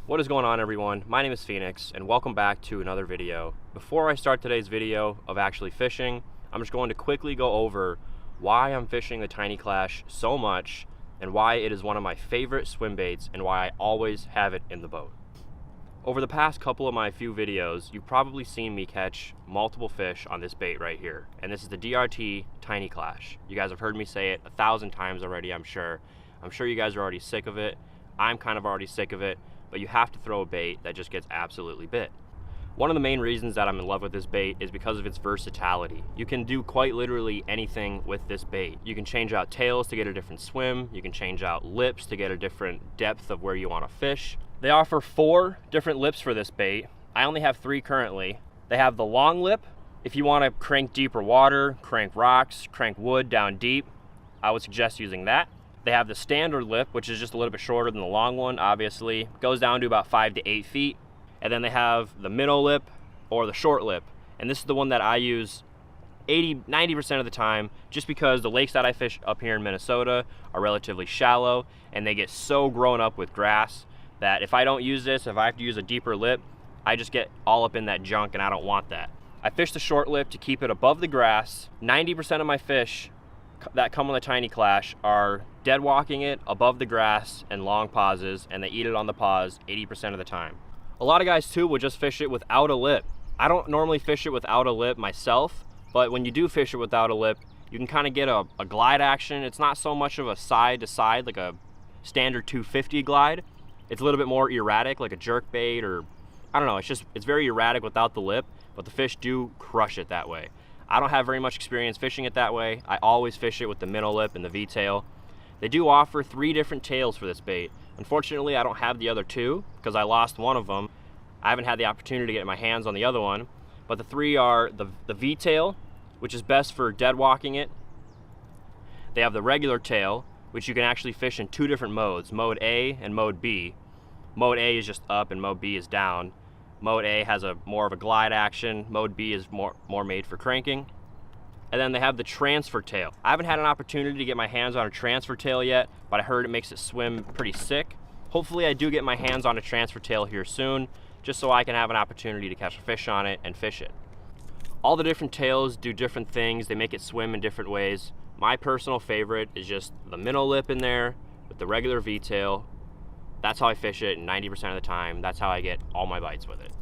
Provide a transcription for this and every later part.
What is going on, everyone? My name is Phoenix and welcome back to another video. Before I start today's video of actually fishing, I'm just going to quickly go over why I'm fishing the Tiny Klash so much and why it is one of my favorite swim baits and why I always have it in the boat. Over the past couple of my few videos, you've probably seen me catch multiple fish on this bait right here, and this is the DRT Tiny Klash. You guys have heard me say it 1,000 times already, I'm sure. I'm sure you guys are already sick of it. I'm kind of already sick of it. But you have to throw a bait that just gets absolutely bit. One of the main reasons that I'm in love with this bait is because of its versatility. You can do quite literally anything with this bait. You can change out tails to get a different swim. You can change out lips to get a different depth of where you want to fish. They offer 4 different lips for this bait. I only have 3 currently. They have the long lip. If you want to crank deeper water, crank rocks, crank wood down deep, I would suggest using that. They have the standard lip, which is just a little bit shorter than the long one, obviously. Goes down to about 5 to 8 feet. And then they have the minnow lip or the short lip. And this is the one that I use 90% of the time, just because the lakes that I fish up here in Minnesota are relatively shallow and they get so grown up with grass that if I don't use this, if I have to use a deeper lip, I just get all up in that junk and I don't want that. I fish the short lip to keep it above the grass. 90% of my fish that come on the Tiny Klash are dead walking it above the grass and long pauses, and they eat it on the pause 80% of the time. A lot of guys too will just fish it without a lip. I don't normally fish it without a lip myself, but when you do fish it without a lip, you can kind of get a glide action. It's not so much of a side to side like a standard 250 glide. It's a little bit more erratic, like a jerk bait, or I don't know, it's very erratic without the lip, but the fish do crush it that way. I don't have very much experience fishing it that way. I always fish it with the minnow lip and the V-tail. They do offer 3 different tails for this bait. Unfortunately, I don't have the other 2 because I lost one of them. I haven't had the opportunity to get my hands on the other one. But the 3 are the V-tail, which is best for dead walking it. They have the regular tail, which you can actually fish in 2 different modes, mode A and mode B. Mode A is just up and mode B is down. Mode A has more of a glide action. Mode B is more made for cranking. And then they have the transfer tail. I haven't had an opportunity to get my hands on a transfer tail yet, but I heard it makes it swim pretty sick. Hopefully I do get my hands on a transfer tail here soon, just so I can have an opportunity to catch a fish on it and fish it. All the different tails do different things. They make it swim in different ways. My personal favorite is just the minnow lip in there with the regular V-tail. That's how I fish it 90% of the time. That's how I get all my bites with it.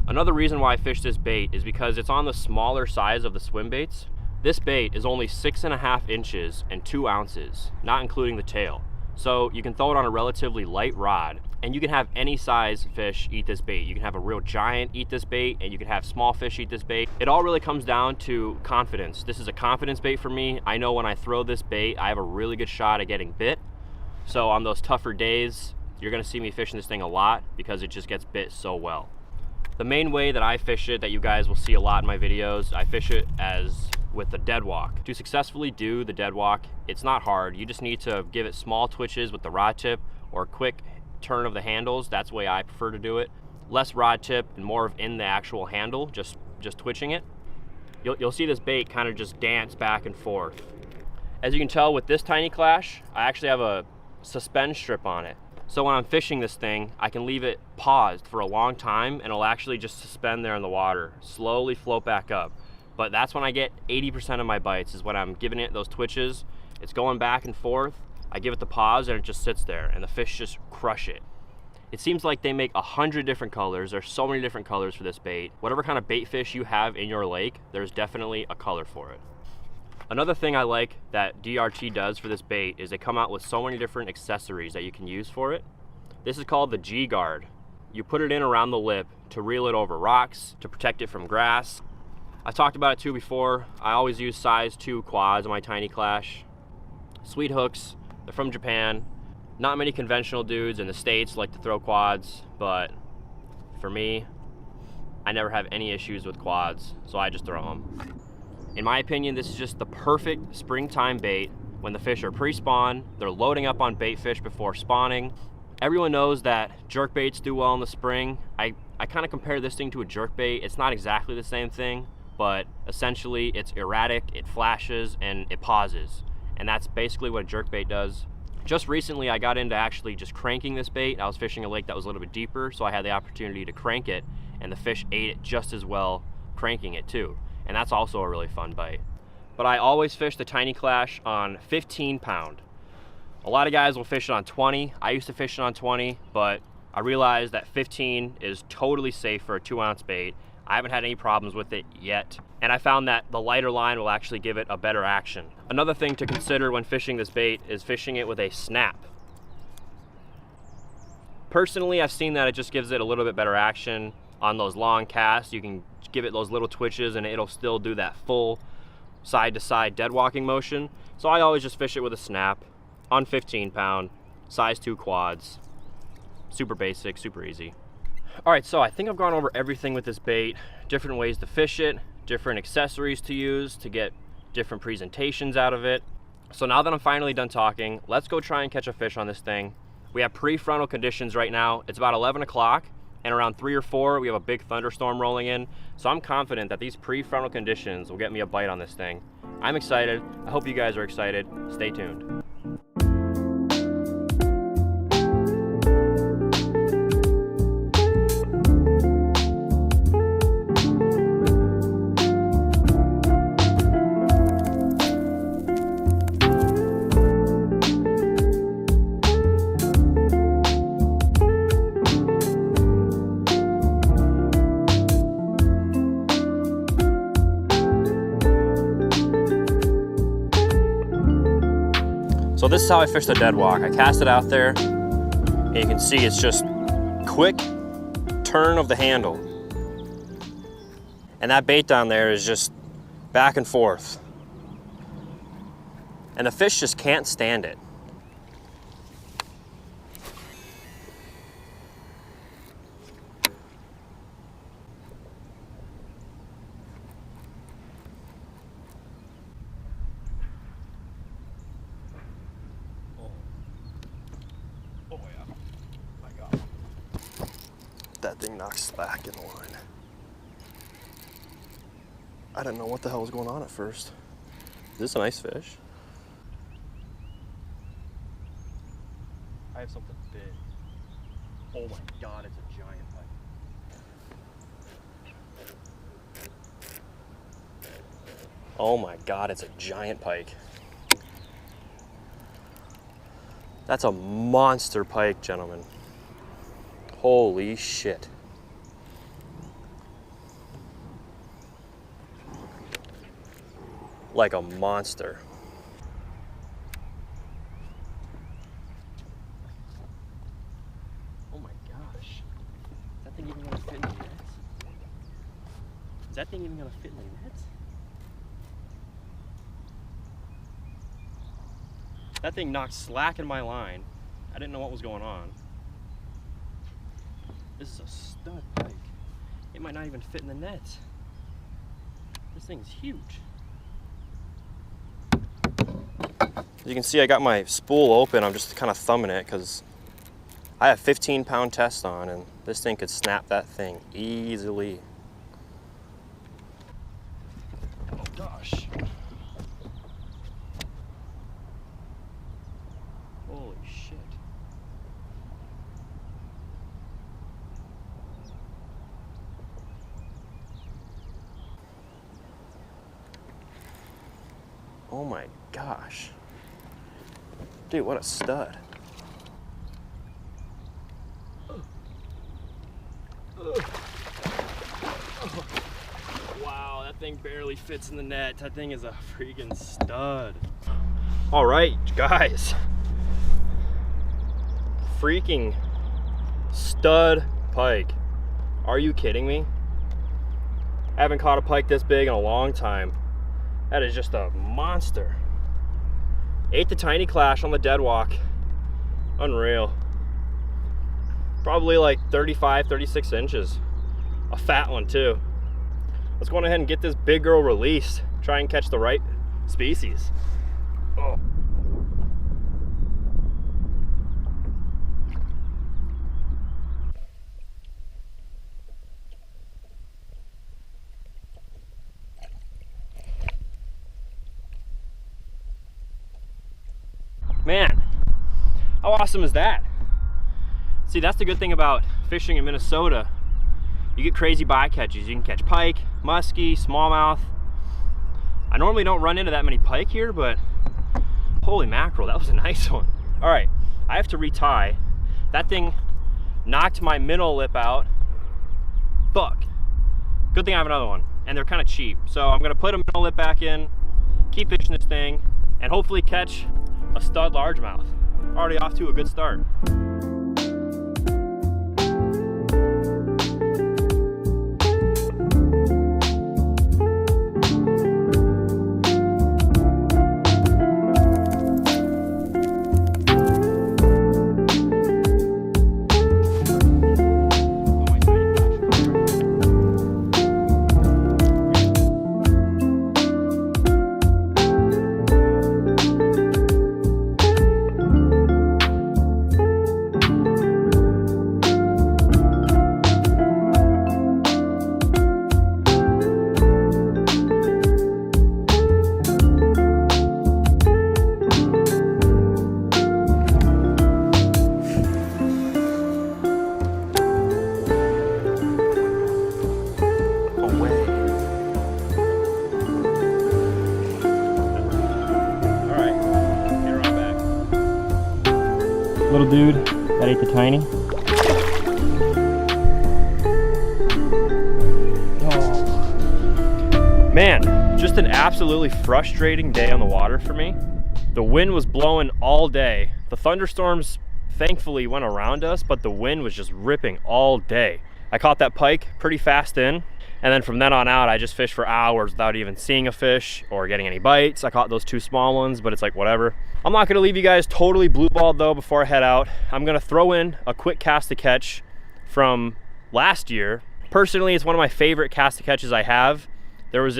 Another reason why I fish this bait is because it's on the smaller size of the swim baits. This bait is only 6.5 inches and 2 ounces, not including the tail. So you can throw it on a relatively light rod and you can have any size fish eat this bait. You can have a real giant eat this bait and you can have small fish eat this bait. It all really comes down to confidence. This is a confidence bait for me. I know when I throw this bait, I have a really good shot at getting bit. So on those tougher days, you're gonna see me fishing this thing a lot because it just gets bit so well. The main way that I fish it, that you guys will see a lot in my videos, I fish it as with the dead walk. To successfully do the dead walk, it's not hard. You just need to give it small twitches with the rod tip or a quick turn of the handles. That's the way I prefer to do it. Less rod tip and more of in the actual handle, just twitching it. You'll see this bait kind of just dance back and forth. As you can tell with this Tiny Klash, I actually have a suspend strip on it. So when I'm fishing this thing, I can leave it paused for a long time and it'll actually just suspend there in the water, slowly float back up. But that's when I get 80% of my bites, is when I'm giving it those twitches. It's going back and forth. I give it the pause and it just sits there and the fish just crush it. It seems like they make 100 different colors. There's so many different colors for this bait. Whatever kind of bait fish you have in your lake, there's definitely a color for it. Another thing I like that DRT does for this bait is they come out with so many different accessories that you can use for it. This is called the G guard. You put it in around the lip to reel it over rocks, to protect it from grass. I've talked about it too before. I always use size 2 quads on my Tiny Klash. Sweet hooks, they're from Japan. Not many conventional dudes in the States like to throw quads, but for me, I never have any issues with quads, so I just throw them. In my opinion, this is just the perfect springtime bait when the fish are pre-spawn, they're loading up on bait fish before spawning. Everyone knows that jerk baits do well in the spring. I kind of compare this thing to a jerk bait. It's not exactly the same thing, but essentially it's erratic, it flashes, and it pauses. And that's basically what a jerk bait does. Just recently I got into actually just cranking this bait. I was fishing a lake that was a little bit deeper, so I had the opportunity to crank it, and the fish ate it just as well cranking it too. And that's also a really fun bite. But I always fish the Tiny Klash on 15 pound. A lot of guys will fish it on 20. I used to fish it on 20, but I realized that 15 is totally safe for a 2-ounce bait. I haven't had any problems with it yet. And I found that the lighter line will actually give it a better action. Another thing to consider when fishing this bait is fishing it with a snap. Personally, I've seen that it just gives it a little bit better action on those long casts. You can give it those little twitches and it'll still do that full side to side dead walking motion. So I always just fish it with a snap on 15 pound, size 2 quads. Super basic, super easy. All right, so I think I've gone over everything with this bait, different ways to fish it, different accessories to use to get different presentations out of it. So now that I'm finally done talking, let's go try and catch a fish on this thing. We have pre-frontal conditions right now. It's about 11 o'clock, and around 3 or 4, we have a big thunderstorm rolling in. So I'm confident that these pre-frontal conditions will get me a bite on this thing. I'm excited. I hope you guys are excited. Stay tuned. So this is how I fish the dead walk. I cast it out there, and you can see it's just quick turn of the handle. And that bait down there is just back and forth. And the fish just can't stand it. That thing knocks slack in the line. I didn't know what the hell was going on at first. Is this a nice fish? I have something big. Oh my God, it's a giant pike. Oh my God, it's a giant pike. That's a monster pike, gentlemen. Holy shit. Like a monster. Oh my gosh. Is that thing even gonna fit in the net? Is that thing even gonna fit in the net? That thing knocked slack in my line. I didn't know what was going on. This is a stud pike. It might not even fit in the net. This thing's huge. As you can see, I got my spool open. I'm just kind of thumbing it because I have 15-pound test on, and this thing could snap that thing easily. Oh gosh. Holy shit. Oh my gosh. Dude, what a stud. Wow, that thing barely fits in the net. That thing is a freaking stud. All right, guys. Freaking stud pike. Are you kidding me? I haven't caught a pike this big in a long time. That is just a monster. Ate the Tiny Klash on the dead walk. Unreal. Probably like 35, 36 inches. A fat one too. Let's go on ahead and get this big girl released. Try and catch the right species. Oh. Man, How awesome is that? See, that's the good thing about fishing in Minnesota. You get crazy bycatches. You can catch pike, muskie, smallmouth. I normally don't run into that many pike here, but holy mackerel, that was a nice one. All right, I have to retie. That thing knocked my minnow lip out. Fuck. Good thing I have another one, and they're kind of cheap. So I'm gonna put a minnow lip back in, keep fishing this thing, and hopefully catch a stud largemouth. Already off to a good start. Little dude that ate the tiny. Oh. Man, just an absolutely frustrating day on the water for me. The wind was blowing all day. The thunderstorms thankfully went around us, but the wind was just ripping all day. I caught that pike pretty fast in, and then from then on out, I just fished for hours without even seeing a fish or getting any bites. I caught those 2 small ones, but it's like whatever. I'm not gonna leave you guys totally blue-balled though before I head out. I'm gonna throw in a quick cast to catch from last year. Personally, it's one of my favorite cast to catches I have. There was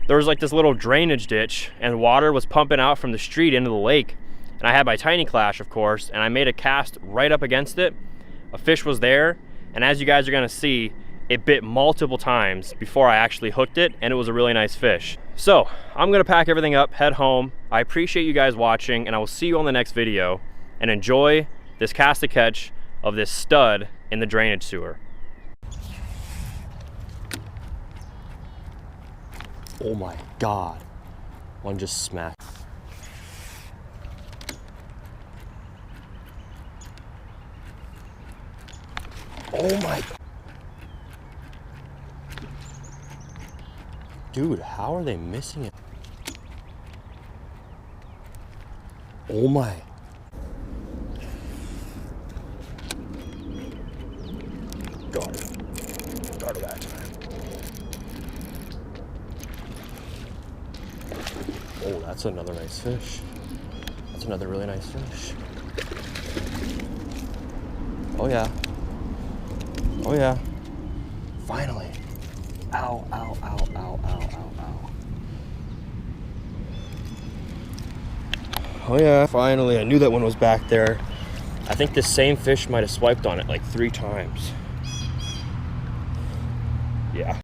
like this little drainage ditch, and water was pumping out from the street into the lake. And I had my Tiny Klash, of course, and I made a cast right up against it. A fish was there, and as you guys are gonna see, it bit multiple times before I actually hooked it, and it was a really nice fish. So I'm gonna pack everything up, head home. I appreciate you guys watching, and I will see you on the next video, and enjoy this cast to catch of this stud in the drainage sewer. Oh my God, one just smacked. Oh my. Dude, how are they missing it? Oh my. Got it. Got it that time. Oh, that's another nice fish. That's another really nice fish. Oh yeah. Oh yeah. Finally. Ow, ow, ow, ow, ow, ow, ow. Oh yeah, finally. I knew that one was back there. I think this same fish might have swiped on it like 3 times. Yeah.